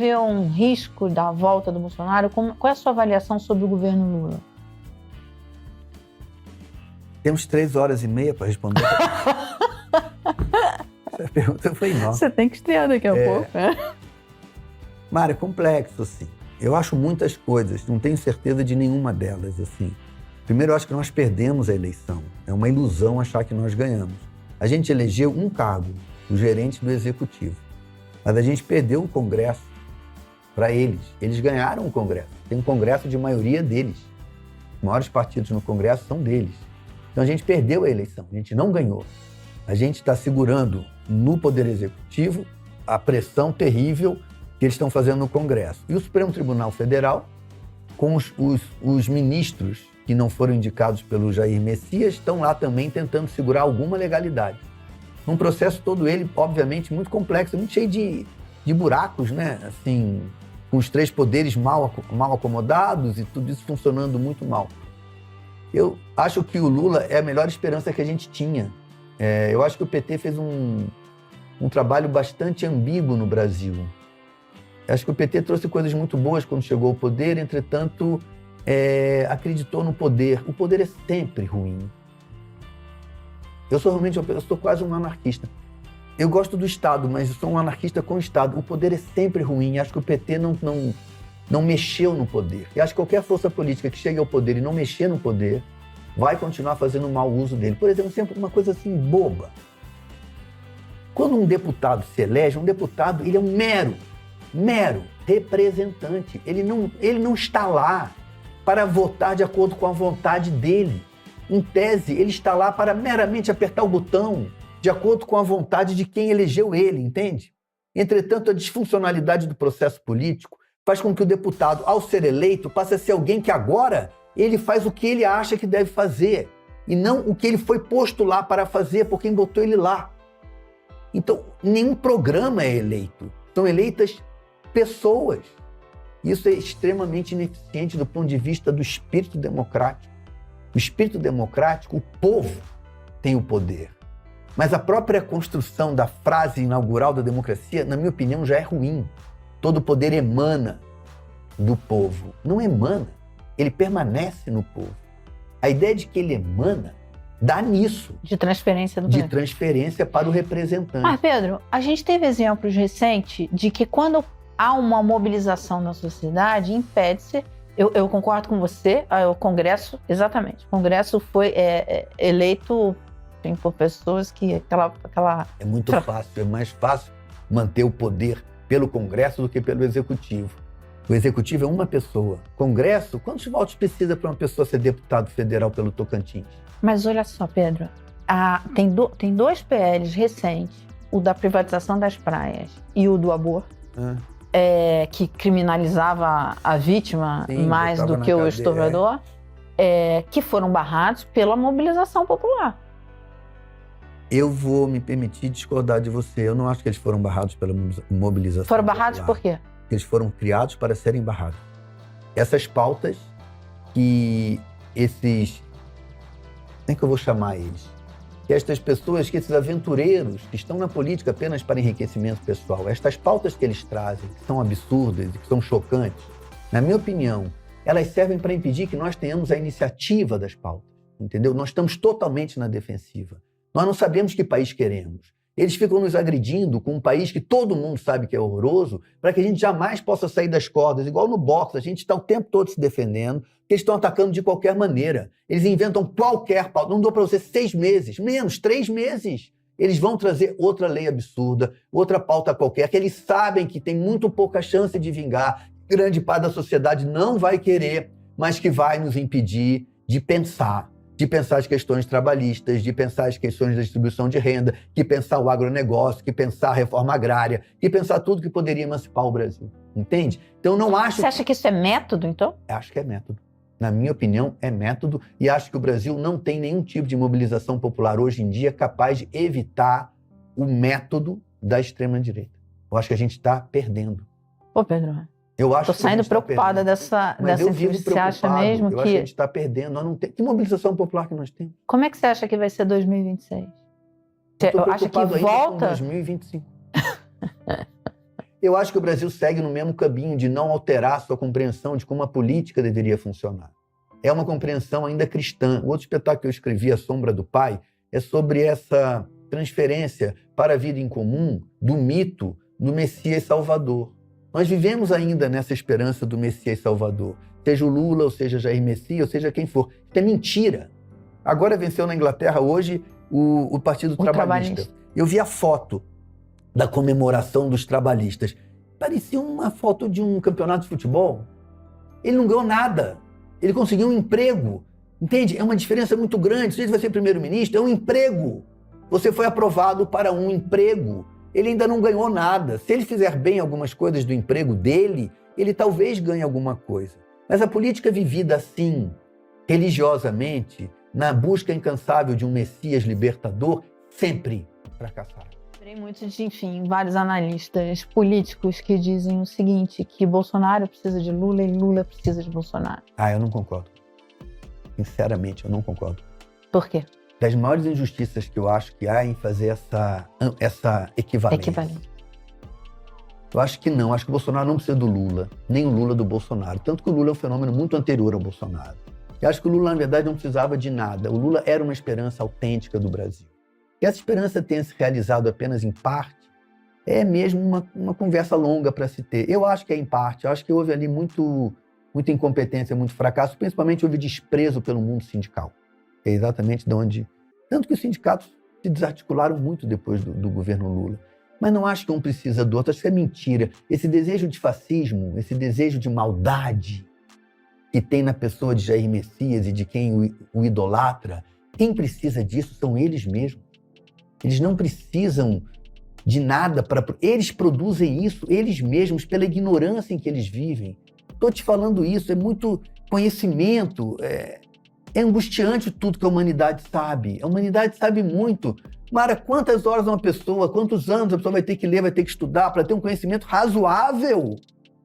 vê um risco da volta do Bolsonaro? Qual é a sua avaliação sobre o governo Lula? Temos 3h30 para responder. Essa pergunta foi enorme. Você tem que estrear daqui a pouco, né? Mara, é complexo, assim. Eu acho muitas coisas, não tenho certeza de nenhuma delas, assim. Primeiro, eu acho que nós perdemos a eleição. É uma ilusão achar que nós ganhamos. A gente elegeu um cargo, o gerente do Executivo. Mas a gente perdeu o Congresso para eles. Eles ganharam o Congresso. Tem um Congresso de maioria deles. Os maiores partidos no Congresso são deles. Então a gente perdeu a eleição, a gente não ganhou. A gente está segurando no Poder Executivo a pressão terrível que eles estão fazendo no Congresso. E o Supremo Tribunal Federal, com os ministros que não foram indicados pelo Jair Messias, estão lá também tentando segurar alguma legalidade. Um processo todo ele, obviamente, muito complexo, muito cheio de buracos, né? Assim, com os três poderes mal acomodados e tudo isso funcionando muito mal. Eu acho que o Lula é a melhor esperança que a gente tinha. Eu acho que o PT fez um trabalho bastante ambíguo no Brasil. Eu acho que o PT trouxe coisas muito boas quando chegou ao poder, entretanto, acreditou no poder. O poder é sempre ruim. Eu sou quase um anarquista. Eu gosto do Estado, mas eu sou um anarquista com o Estado. O poder é sempre ruim. Acho que o PT não mexeu no poder. E acho que qualquer força política que chegue ao poder e não mexer no poder vai continuar fazendo mau uso dele. Por exemplo, sempre uma coisa assim boba. Quando um deputado se elege, um deputado ele é um mero representante. Ele não está lá para votar de acordo com a vontade dele. Em tese, ele está lá para meramente apertar o botão de acordo com a vontade de quem elegeu ele, entende? Entretanto, a disfuncionalidade do processo político faz com que o deputado, ao ser eleito, passe a ser alguém que agora ele faz o que ele acha que deve fazer e não o que ele foi posto lá para fazer por quem botou ele lá. Então, nenhum programa é eleito. São eleitas pessoas. Isso é extremamente ineficiente do ponto de vista do espírito democrático. O espírito democrático, o povo tem o poder. Mas a própria construção da frase inaugural da democracia, na minha opinião, já é ruim. Todo poder emana do povo. Não emana, ele permanece no povo. A ideia de que ele emana dá nisso. De transferência do De poder. transferência para o representante. Mas, Pedro, a gente teve exemplos recentes de que quando há uma mobilização na sociedade, impede-se. Eu concordo com você, o Congresso, exatamente. O Congresso foi eleito por pessoas que aquela... É muito fácil, é mais fácil manter o poder pelo Congresso do que pelo Executivo. O Executivo é uma pessoa. Congresso, quantos votos precisa para uma pessoa ser deputado federal pelo Tocantins? Mas olha só, Pedro, tem dois PLs recentes, o da privatização das praias e o do aborto, que criminalizava a vítima mais do que o estuprador, que foram barrados pela mobilização popular. Eu vou me permitir discordar de você. Eu não acho que eles foram barrados pela mobilização Foram barrados popular. por quê? Eles foram criados para serem barrados. Essas pautas que esses... Como é que eu vou chamar eles? Que estas pessoas, que esses aventureiros que estão na política apenas para enriquecimento pessoal, estas pautas que eles trazem, que são absurdas e que são chocantes, na minha opinião, elas servem para impedir que nós tenhamos a iniciativa das pautas, entendeu? Nós estamos totalmente na defensiva. Nós não sabemos que país queremos. Eles ficam nos agredindo com um país que todo mundo sabe que é horroroso, para que a gente jamais possa sair das cordas. Igual no boxe, a gente está o tempo todo se defendendo, porque eles estão atacando de qualquer maneira. Eles inventam qualquer pauta. Não dou para você 6 meses, menos 3 meses. Eles vão trazer outra lei absurda, outra pauta qualquer, que eles sabem que tem muito pouca chance de vingar. Grande parte da sociedade não vai querer, mas que vai nos impedir de pensar as questões trabalhistas, de pensar as questões da distribuição de renda, de pensar o agronegócio, de pensar a reforma agrária, de pensar tudo que poderia emancipar o Brasil. Entende? Então, eu não acho... Você acha que isso é método, então? Acho que é método. Na minha opinião, é método, e acho que o Brasil não tem nenhum tipo de mobilização popular hoje em dia capaz de evitar o método da extrema-direita. Eu acho que a gente está perdendo. Pô, Pedro... Estou saindo preocupada dessa entrevista. Você acha mesmo que... Eu acho que a gente está perdendo. Nós não tem... Que mobilização popular que nós temos? Como é que você acha que vai ser 2026? Eu acha que volta? volta? Com 2025. Eu acho que o Brasil segue no mesmo caminho de não alterar sua compreensão de como a política deveria funcionar. É uma compreensão ainda cristã. O outro espetáculo que eu escrevi, A Sombra do Pai, é sobre essa transferência para a vida em comum do mito do Messias Salvador. Nós vivemos ainda nessa esperança do Messias Salvador. Seja o Lula, ou seja Jair Messias, ou seja quem for. Isso é mentira. Agora venceu na Inglaterra hoje o Partido Trabalhista. Eu vi a foto da comemoração dos trabalhistas. Parecia uma foto de um campeonato de futebol. Ele não ganhou nada. Ele conseguiu um emprego. Entende? É uma diferença muito grande. Se ele vai ser primeiro-ministro, é um emprego. Você foi aprovado para um emprego. Ele ainda não ganhou nada. Se ele fizer bem algumas coisas do emprego dele, ele talvez ganhe alguma coisa. Mas a política vivida assim, religiosamente, na busca incansável de um Messias libertador, sempre fracassará. Lembrei muito de, enfim, vários analistas políticos que dizem o seguinte, que Bolsonaro precisa de Lula e Lula precisa de Bolsonaro. Eu não concordo. Sinceramente, eu não concordo. Por quê? Das maiores injustiças que eu acho que há em fazer essa equivalência. Eu acho que não. Eu acho que o Bolsonaro não precisa do Lula, nem o Lula do Bolsonaro. Tanto que o Lula é um fenômeno muito anterior ao Bolsonaro. Eu acho que o Lula, na verdade, não precisava de nada. O Lula era uma esperança autêntica do Brasil. Que essa esperança tenha se realizado apenas em parte é mesmo uma conversa longa para se ter. Eu acho que é em parte. Eu acho que houve ali muita incompetência, muito fracasso. Principalmente houve desprezo pelo mundo sindical. É exatamente de onde... Tanto que os sindicatos se desarticularam muito depois do governo Lula. Mas não acho que um precisa do outro. Acho que é mentira. Esse desejo de fascismo, esse desejo de maldade que tem na pessoa de Jair Messias e de quem o idolatra, quem precisa disso são eles mesmos. Eles não precisam de nada para... Eles produzem isso, eles mesmos, pela ignorância em que eles vivem. Estou te falando isso, é muito conhecimento, é angustiante tudo que a humanidade sabe. A humanidade sabe muito. Mara, quantas horas uma pessoa, quantos anos a pessoa vai ter que ler, vai ter que estudar para ter um conhecimento razoável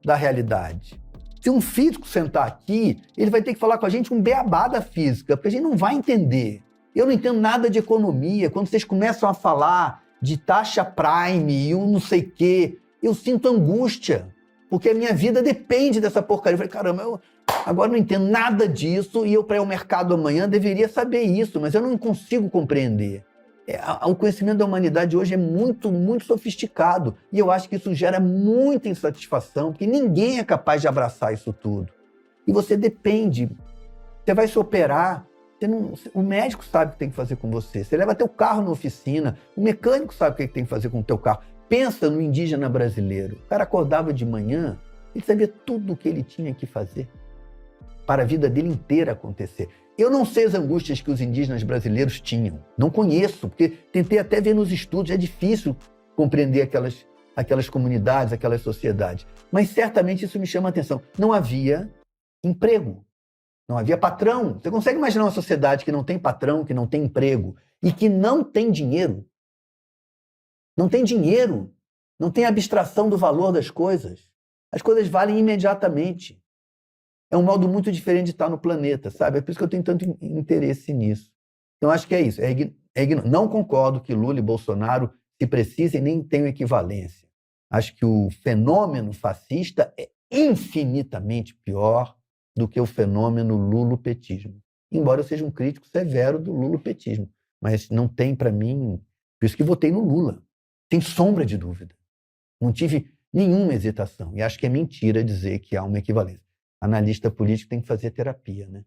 da realidade? Se um físico sentar aqui, ele vai ter que falar com a gente um beabá da física, porque a gente não vai entender. Eu não entendo nada de economia. Quando vocês começam a falar de taxa prime e um não sei o quê, eu sinto angústia, porque a minha vida depende dessa porcaria. Eu falei, caramba, eu agora não entendo nada disso e eu, para ir ao mercado amanhã, deveria saber isso, mas eu não consigo compreender. O conhecimento da humanidade hoje é muito, muito sofisticado e eu acho que isso gera muita insatisfação, porque ninguém é capaz de abraçar isso tudo. E você depende. Você vai se operar, o médico sabe o que tem que fazer com você. Você leva teu carro na oficina, o mecânico sabe o que tem que fazer com o teu carro. Pensa no indígena brasileiro. O cara acordava de manhã, ele sabia tudo o que ele tinha que fazer para a vida dele inteira acontecer. Eu não sei as angústias que os indígenas brasileiros tinham. Não conheço, porque tentei até ver nos estudos. É difícil compreender aquelas comunidades, aquelas sociedades. Mas certamente isso me chama a atenção. Não havia emprego. Não havia patrão. Você consegue imaginar uma sociedade que não tem patrão, que não tem emprego e que não tem dinheiro? Não tem dinheiro. Não tem abstração do valor das coisas. As coisas valem imediatamente. É um modo muito diferente de estar no planeta, sabe? É por isso que eu tenho tanto interesse nisso. Então, acho que é isso. Não concordo que Lula e Bolsonaro se precisem nem tenham equivalência. Acho que o fenômeno fascista é infinitamente pior do que o fenômeno lulopetismo. Embora eu seja um crítico severo do lulopetismo. Mas não tem, para mim... Por isso que votei no Lula. Sem sombra de dúvida. Não tive nenhuma hesitação. E acho que é mentira dizer que há uma equivalência. Analista político tem que fazer terapia, né?